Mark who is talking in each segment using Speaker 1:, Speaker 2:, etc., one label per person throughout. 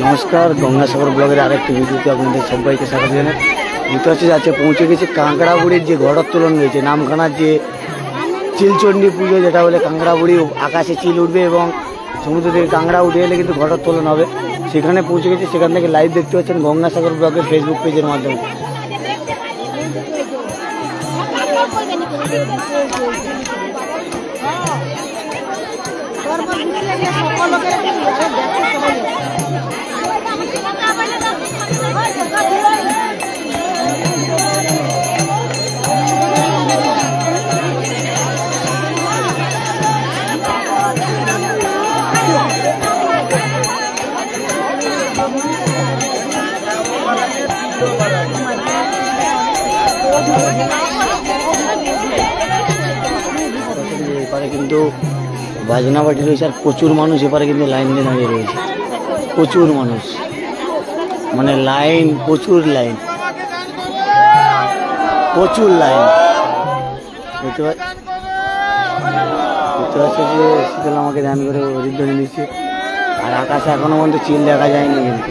Speaker 1: নমস্কার, গঙ্গাসাগর ব্লগের আরেকটি ভিডিওতে আপনাদের সবাইকে স্বাগত জানাই। ভিতরে যাচ্ছে পৌঁছে গেছে কাঁকড়াবুড়ির যে ঘটোত্তোলন রয়েছে, নামখানার যে চিলচণ্ডী পুজো যেটা বলে কাঁকড়াবুড়ি আকাশে চিল উঠবে এবং সমুদ্র থেকে কাঁকড়া উঠে এলে কিন্তু ঘটোত্তোলন হবে। সেখানে পৌঁছে গেছে, সেখান থেকে লাইভ দেখতে পাচ্ছেন গঙ্গাসাগর ব্লগের ফেসবুক পেজের মাধ্যমে। এপারে কিন্তু বাজনা বাটি রয়েছে আর প্রচুর মানুষ এপারে কিন্তু লাইন দিয়ে দাঁড়িয়ে রয়েছে। প্রচুর মানুষ, মানে লাইন, প্রচুর লাইন, প্রচুর লাইন। দেখতে পাচ্ছে যে শীতল আমাকে ধ্যান করে হরিদ্বারে নিচ্ছে, আর আকাশে এখনো পর্যন্ত চিল দেখা যায়নি কিন্তু।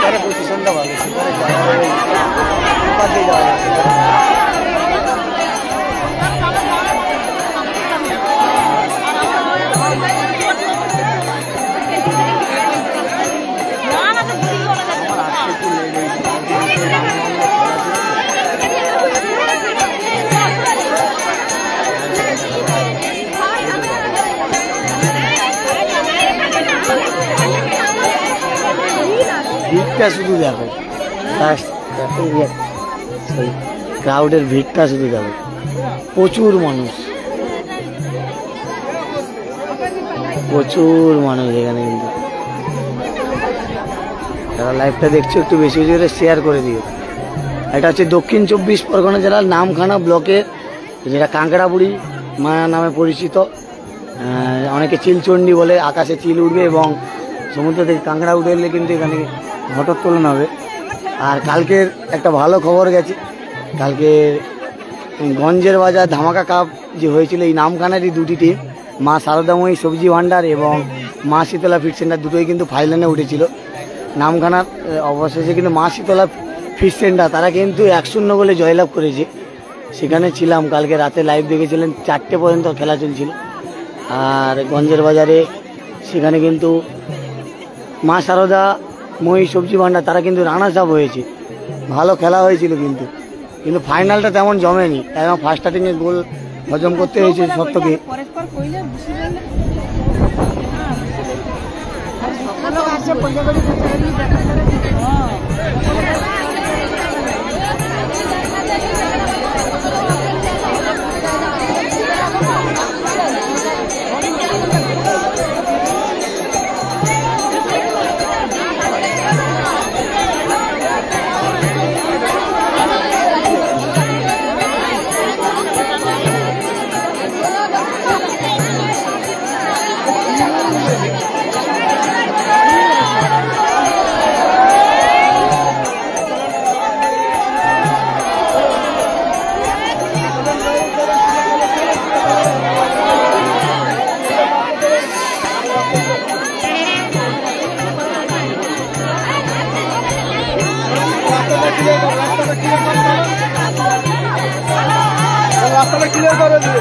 Speaker 1: সেখানে পজিশনটা ভালো, সেখানে যাওয়া যায়। ভিড়টা শুধু দেখো, ক্রাউডের ভিড়টা শুধু দেখো, প্রচুর মানুষ, প্রচুর মানুষ এখানে। কিন্তু যারা লাইভটা দেখছো একটু বেশি বেশি করে শেয়ার করে দিও। এটা হচ্ছে দক্ষিণ 24 পরগনা জেলার নামখানা ব্লকের যেটা কাঁকড়াবুড়ি মায়া নামে পরিচিত। অনেকে চিলচণ্ডী বলে, আকাশে চিল উঠবে এবং সমুদ্র থেকে কাঁকড়া উঠে এলে কিন্তু এখানে ঘটোত্তোলন হবে। আর কালকের একটা ভালো খবর গেছে, কালকে গঞ্জের বাজার ধামাকা কাপ যে হয়েছিল, এই নামখানারই দুটি টিম, মা শারদাময়ী সবজি ভাণ্ডার এবং মা শীতলা ফিট সেন্টার, দুটোই কিন্তু ফাইনালে উঠেছিল। নামখানার অবশেষে কিন্তু মা শীতলা ফিট সেন্টার তারা কিন্তু 1-0 গোলে জয়লাভ করেছে। সেখানে ছিলাম কালকে রাতে, লাইভ দেখেছিলেন, 4টে পর্যন্ত খেলা চলছিল। আর গঞ্জের বাজারে সেখানে কিন্তু মা শারদা মই সবজি ভাণ্ডার তারা কিন্তু রানার্স আপ হয়েছে। ভালো খেলা হয়েছিল কিন্তু ফাইনালটা তেমন জমেনি, এবং ফার্স্ট স্টার্টিংয়ে গোল হজম করতে হয়েছে সত্যকে। রাস্তাটা ক্লিয়ার করে দিবে।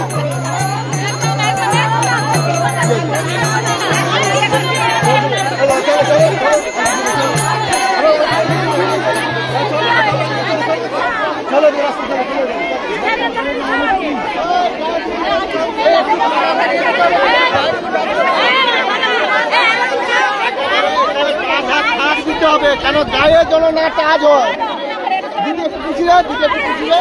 Speaker 1: হবে কেন গায়ের জন্য না কাজ হয়। দিদি একটু পিছিয়ে, দিদি একটু পিছিয়ে,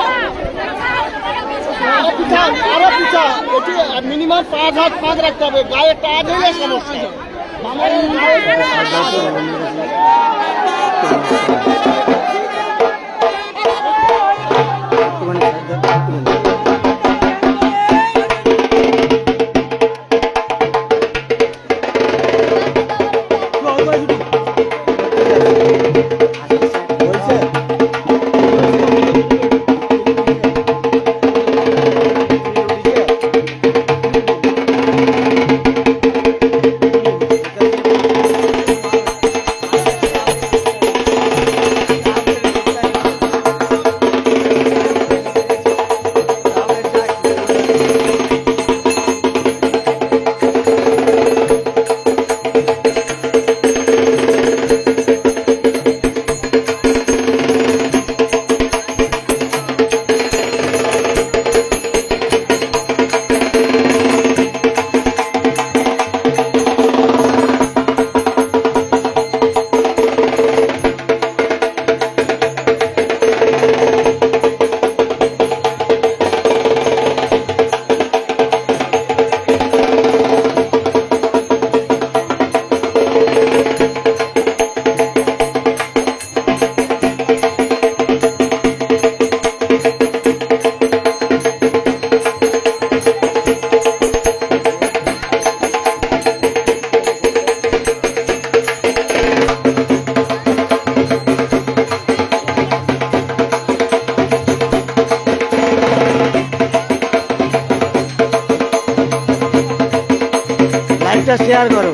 Speaker 1: আরো পিছা, আরো পিছা। একটু মিনিমাম 5 হাত ফাঁক রাখতে হবে, গায়ে কাজ হলে সমস্যা। ভিডিওটা শেয়ার করো।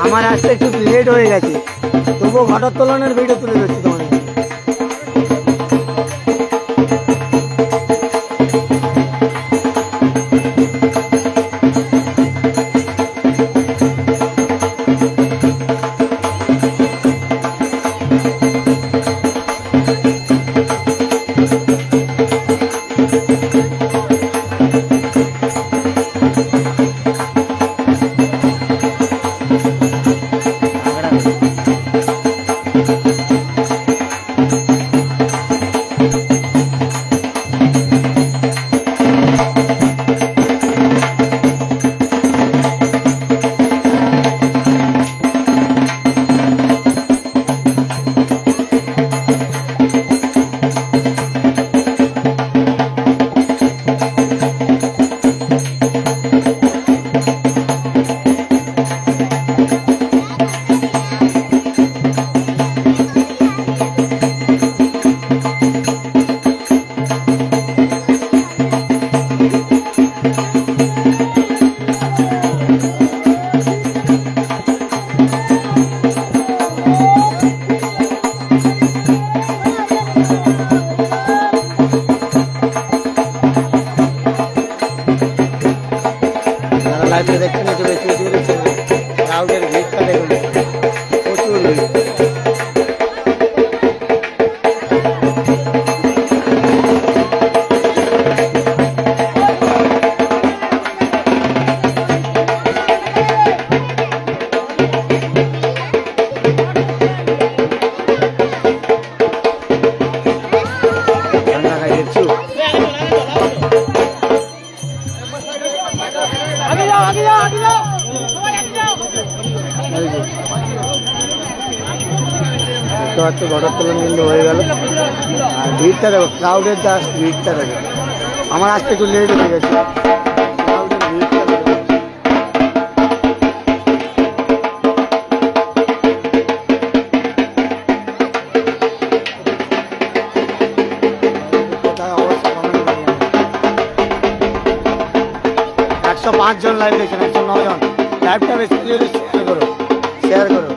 Speaker 1: আমার আসতে একটু লেট হয়ে গেছে, তবুও ঘটোত্তোলনের ভিডিও তুলে ধরছি তোমাদের। লাইভে দেখছেন একটু বেশি বেশি করে ক্রাউডের ভিড়টা দেখুন, প্রচুর ভিড়। ঘটোত্তোলন কিন্তু হয়ে গেল, আর ভিড়টা দেখো, ক্রাউডের জাস্ট ভিড়টা দেখো। আমার আসতে একটু লেট হয়ে গেছে, ক্রাউডের ভিড়টা দেখো। কোথায় অবস্থা কমেন্ট করে জানাও। 105 জন লাইভ দেখছেন, 109 জন। লাইভটা বেশি শেয়ার করো, শেয়ার করো।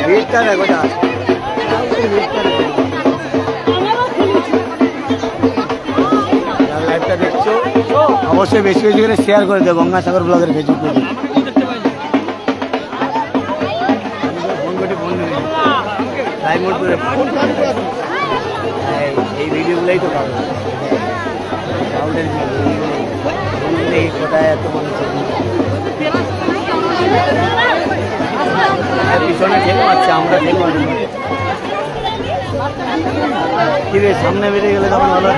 Speaker 1: ভিড়টা দেখো, লাইভটা দেখছো অবশ্যই বেশি বেশি করে শেয়ার করে দেবো গঙ্গাসাগর ব্লগের ফেসবুক পেজে। লাইভ মোড করে এই ভিডিওগুলোই তো পাবো। কোথায় এত মানুষ পিছনে ঠেলে পাচ্ছে, আমরা ঠেলে পাচ্ছি কি রে, সামনে বেরিয়ে গেলে তখন ভালো।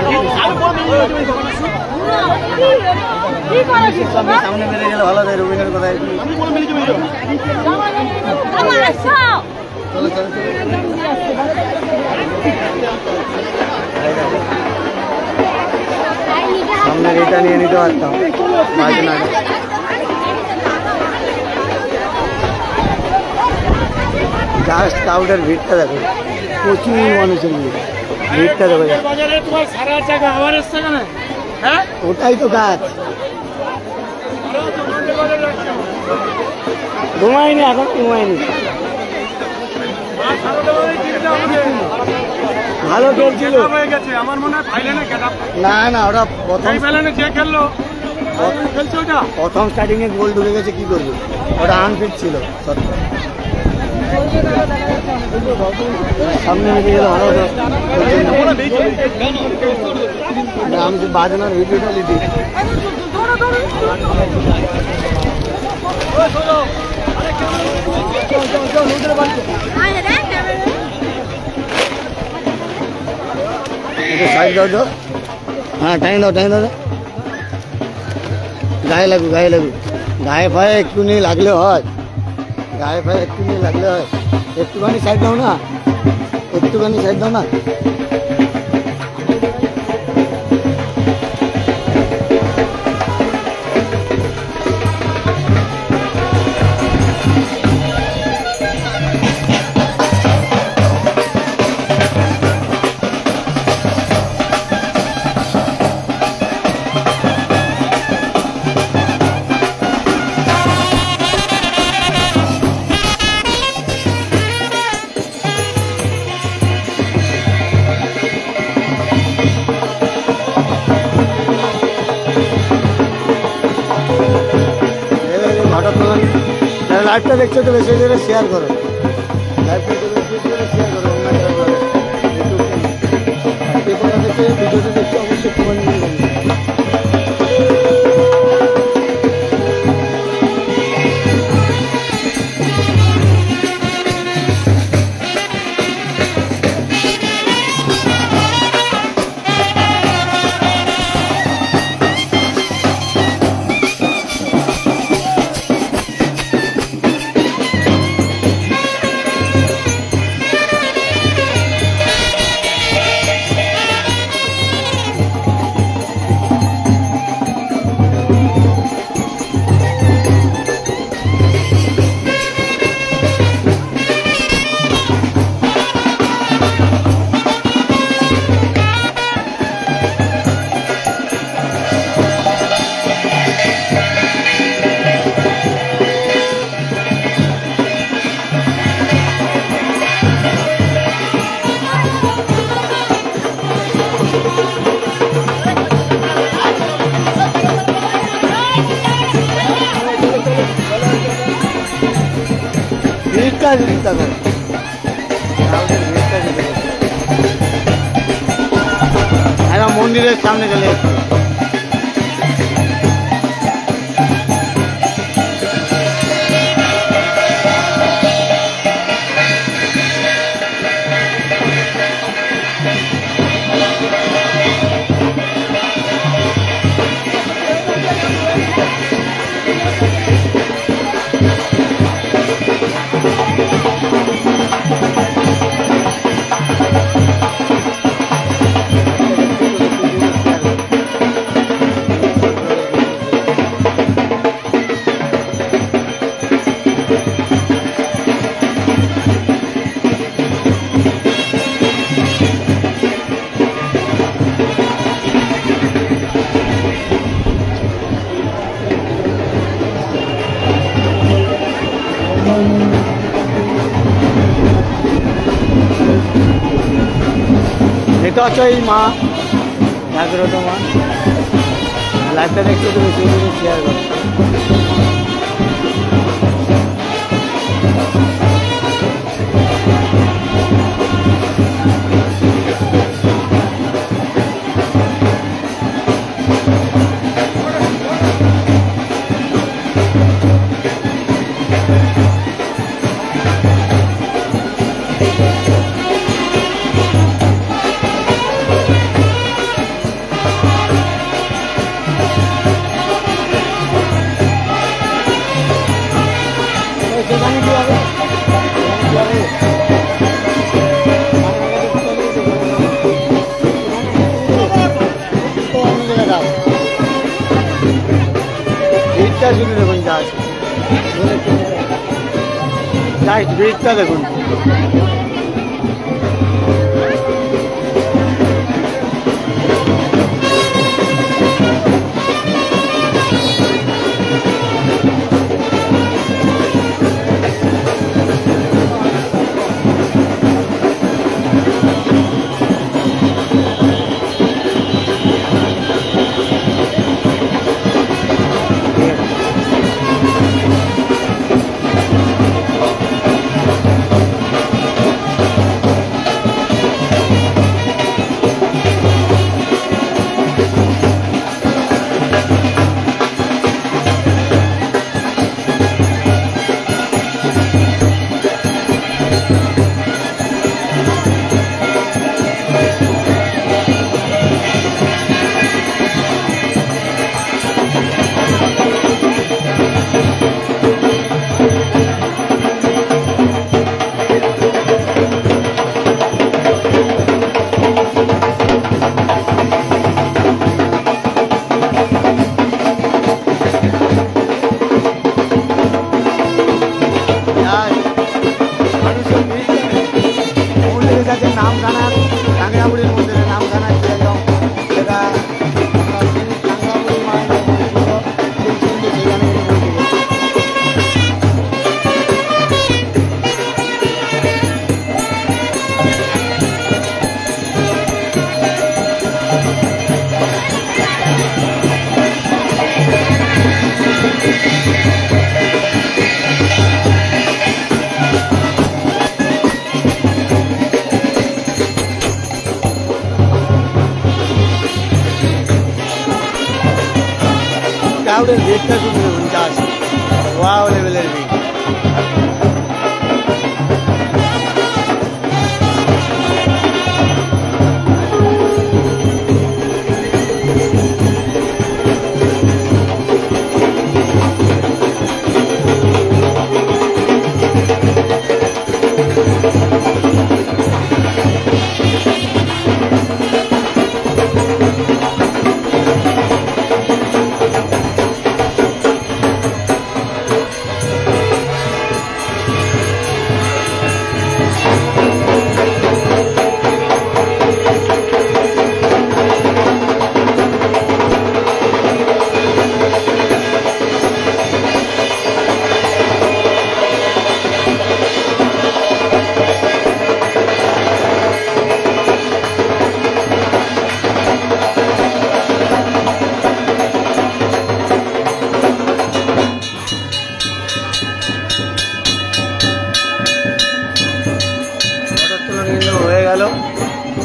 Speaker 1: সামনে বেরিয়ে গেলে ভালো হয়। রবীন্দ্রের কোথায় সামনে এটা নিয়ে নিতে পারতাম। জাস্ট ক্রাউডের ভিড়টা দেখো, প্রচুর মানুষের ভিড়টা দেখো। ওটাই তো কাজ, ঘুমায়নি, এখন ঘুমায়নি। ভালো খেলছিল।
Speaker 2: আমার মনে হয় ফাইনালে গেটআপ
Speaker 1: না না, ওটা প্রথম
Speaker 2: ফাইনালে যে খেললো খেলছে ওটা
Speaker 1: প্রথম স্টার্টিং এ গোল ঢুকে গেছে, কি করবে, ওটা আনফিট ছিল। সামনে বেরিয়ে গেলে ভালো হতো। আমি তো বাজনার ভিডিওটা লিখি। সাইড দাও তো। হ্যাঁ, টাইম দাও, টাইম দাও। গায়ে লাগু, গায়ে লাগু। গায়ে ফায়ে একটু নিয়ে লাগলে হয়, গায়ে ফায়ে একটু নিয়ে লাগলে হয়। একটুখানি সাইড দাও না, একটুখানি সাইড দাও না। লাইভটা দেখছো তো বেশি করে শেয়ার করো, লাইভটা বেশি করে শেয়ার করো। পেপারটা দেখে ভিডিওটা দেখতে অবশ্যই কমেন্ট করে দেবেন। মন্দিরের সামনে গেলে এটা হচ্ছে এই মা জাগ্রত মা। লাইভটা দেখতে তো বেশি বেশি শেয়ার করো। শুনে দেখুন যা আছে, ব্রিজটা দেখুন। কাঁকড়াবুড়ির মধ্যে নামখানা যেরকম যেটা কাঁকড়াবুড়ি মায়ের সেখানে ক্রাউডের ভিড়টা শুধু দেখুন জাস্ট ওয়াও লেভেলের ভিড়।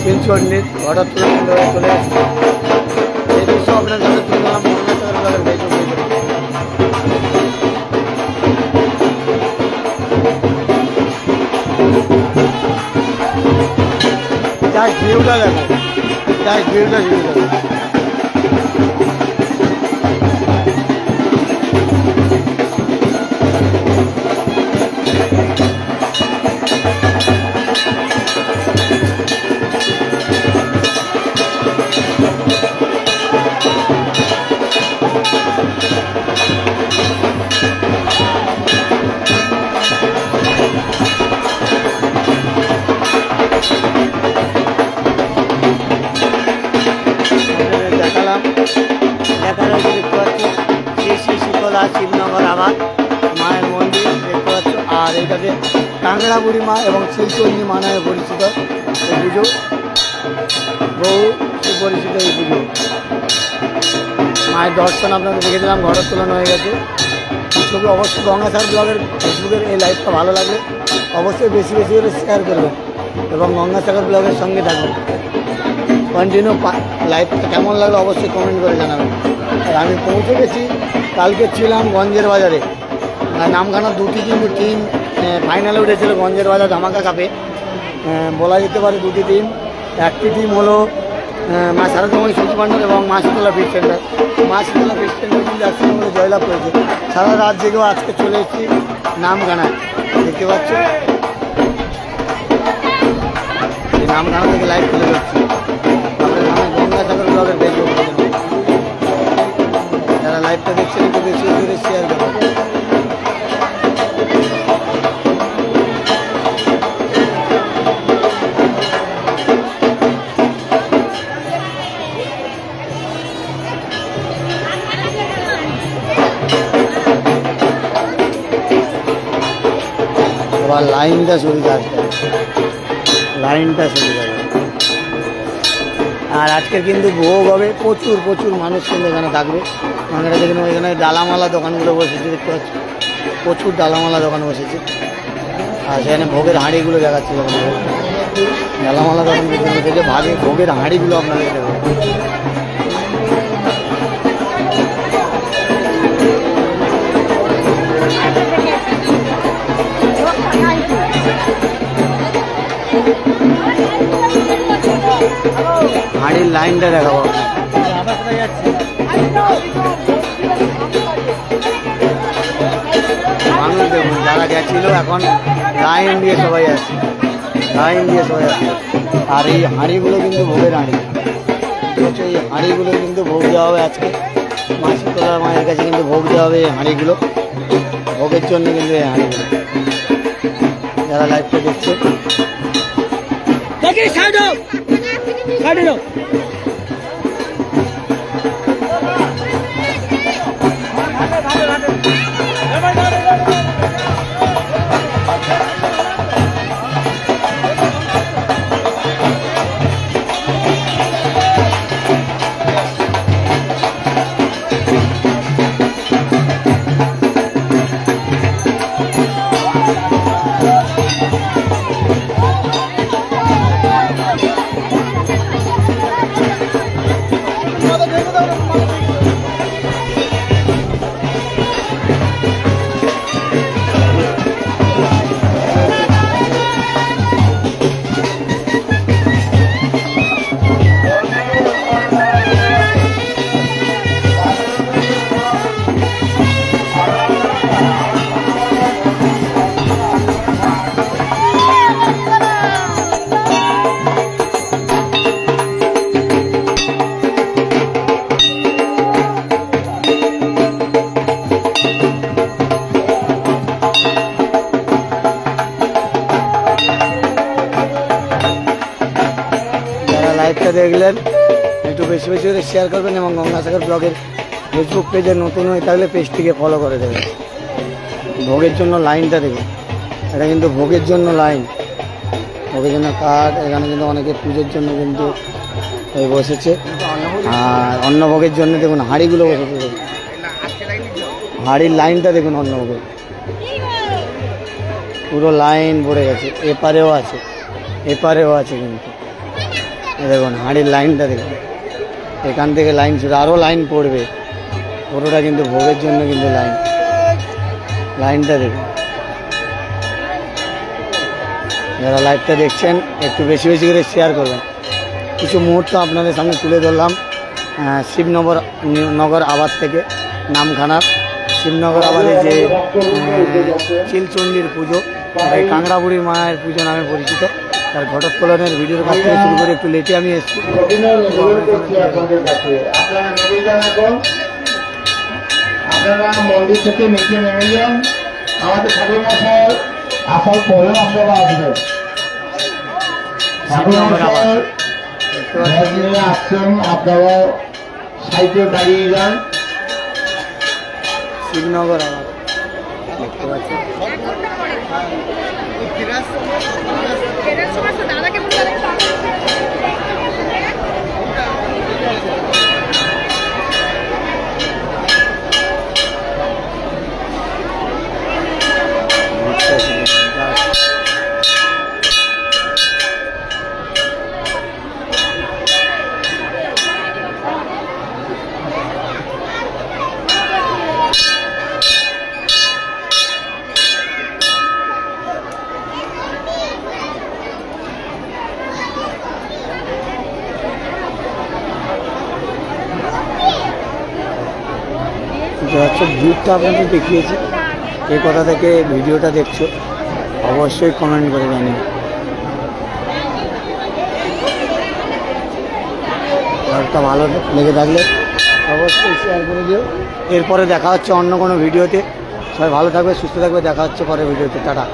Speaker 1: শিলচন্ডির ঘটার তুলে চলে আসছে এই দৃশ্য আপনার কাছে তুললাম জাস্ট ভিউটা দেখো, জাস্ট ভিউটা শিবনগর আবার মায়ের মন্দির দেখতে পাচ্ছ। আর এইটাকে কাঁকড়াবুড়ি মা এবং শিলচন্ডী মা নামে পরিচিত এই পুজো, বহু সুপরিচিত এই পুজো। মায়ের দর্শন আপনাদের দেখে দিলাম, ঘরের তোলানো হয়ে গেছে। তবে অবশ্যই গঙ্গাসাগর ব্লগের ফেসবুকের এই লাইভটা ভালো লাগলে অবশ্যই বেশি বেশি করে শেয়ার করবেন এবং গঙ্গাসাগর ব্লগের সঙ্গে থাকবেন। কন্টিনিউ লাইভটা কেমন লাগলো অবশ্যই কমেন্ট করে জানাবেন। আর আমি পৌঁছে গেছি, কালকে ছিলাম গঞ্জের বাজারে, নামখানা দুটি কিন্তু টিম ফাইনালে উঠেছিল গঞ্জের বাজার ধামাকা কাপে। বলা যেতে পারে দুটি টিম, একটি টিম হলো মা সারদাময়ী সবজি ভান্ডার এবং মা শীতলা ফিশ সেন্টার। মা শীতলা ফিশ সেন্টার কিন্তু একসঙ্গে করে জয়লাভ করেছে। সারা রাত জেগেও আজকে চলে এসেছি নামখানায়, দেখতে পাচ্ছ এই নামখানা থেকে লাইভ তুলে যাচ্ছি। আপনার নামে গঙ্গাসাগর ব্লগের ফেসবুক যারা লাইভটা দেখছেন একটু বেশি করে শেয়ার করবেন। আবার লাইনটা শুরু যাবে, লাইনটা শুরু যাবে। আর আজকের কিন্তু ভোগ হবে, প্রচুর প্রচুর মানুষ কিন্তু এখানে থাকবে। আমরা দেখুন এখানে ডালামালা দোকানগুলো বসেছে, দেখতে পাচ্ছি প্রচুর ডালামালা দোকান বসেছে। আর সেখানে ভোগের হাঁড়িগুলো দেখাচ্ছে, যখন ডালামালা দোকান থেকে ভাগে ভোগের হাঁড়িগুলো আপনাদের দেবে। হাঁড়ির লাইনটা দেখাবো, মানুষ দেখুন যারা গেছিল এখন লাইন দিয়ে সবাই আসছে, লাইন দিয়ে সবাই আসছে। আর এই হাঁড়িগুলো কিন্তু ভোগের হাঁড়ি, এই হাঁড়িগুলো কিন্তু ভোগ দেওয়া হবে আজকে মা শীতলা মায়ের কাছে, কিন্তু ভোগ দেওয়া হবে এই হাঁড়িগুলো, ভোগের জন্য কিন্তু এই হাঁড়িগুলো। যারা লাইভটা দেখছে দেখি সাইড হোক, সাইডে হোক। লাইভটা দেখলেন একটু বেশি বেশি করে শেয়ার করবেন এবং গঙ্গাসাগর ব্লগের ফেসবুক পেজে নতুন হয়ে থাকলে পেজটিকে ফলো করে দেবেন। ভোগের জন্য লাইনটা দেখুন, এটা কিন্তু ভোগের জন্য লাইন, ভোগের জন্য কাঠ। এখানে কিন্তু অনেকে পুজোর জন্য কিন্তু এই বসেছে। আর অন্নভোগের জন্য দেখুন হাঁড়িগুলো বসেছে, দেখুন হাঁড়ির লাইনটা দেখুন। অন্নভোগের পুরো লাইন পড়ে গেছে, এপারেও আছে এপারেও আছে কিন্তু দেখুন হাঁড়ির লাইনটা দেখুন। এখান থেকে লাইন শুরু, আরও লাইন পড়বে, পুরোটা কিন্তু ভোগের জন্য কিন্তু লাইনটা দেখুন। যারা লাইভটা দেখছেন একটু বেশি বেশি করে শেয়ার করবেন। কিছু মুহূর্ত আপনাদের সামনে তুলে ধরলাম শিবনগর আবাদ থেকে, নামখানার শিবনগর আবাদে যে চিলচণ্ডীর পুজো, এই কাংড়াবুড়ির মায়ের পুজো নামে পরিচিত, তার ঘটোত্তোলনের ভিডিওর কাছ থেকে শুরু করে একটু লেটে আমি এসেছি।
Speaker 3: আপনারা মন্দির থেকে নিচে নেমে যান, আমাদের ঠাকুর মশাই আসার পরে আপনারা আসবেন। ঠাকুর মশাই আসছেন, আপনারা সাইডে দাঁড়িয়ে যান।
Speaker 1: শিবনগর আবাদ দেখতে পাচ্ছেন। হচ্ছে ভিউটা আপনাদের দেখিয়েছি, কে কোথা থেকে ভিডিওটা দেখছো অবশ্যই কমেন্ট করে জানিও। ঘরটা ভালো লেগে থাকলে অবশ্যই শেয়ার করে দিও। এরপরে দেখা হচ্ছে অন্য কোনো ভিডিওতে। সবাই ভালো থাকবে, সুস্থ থাকবে, দেখা হচ্ছে পরের ভিডিওতে। টাটা।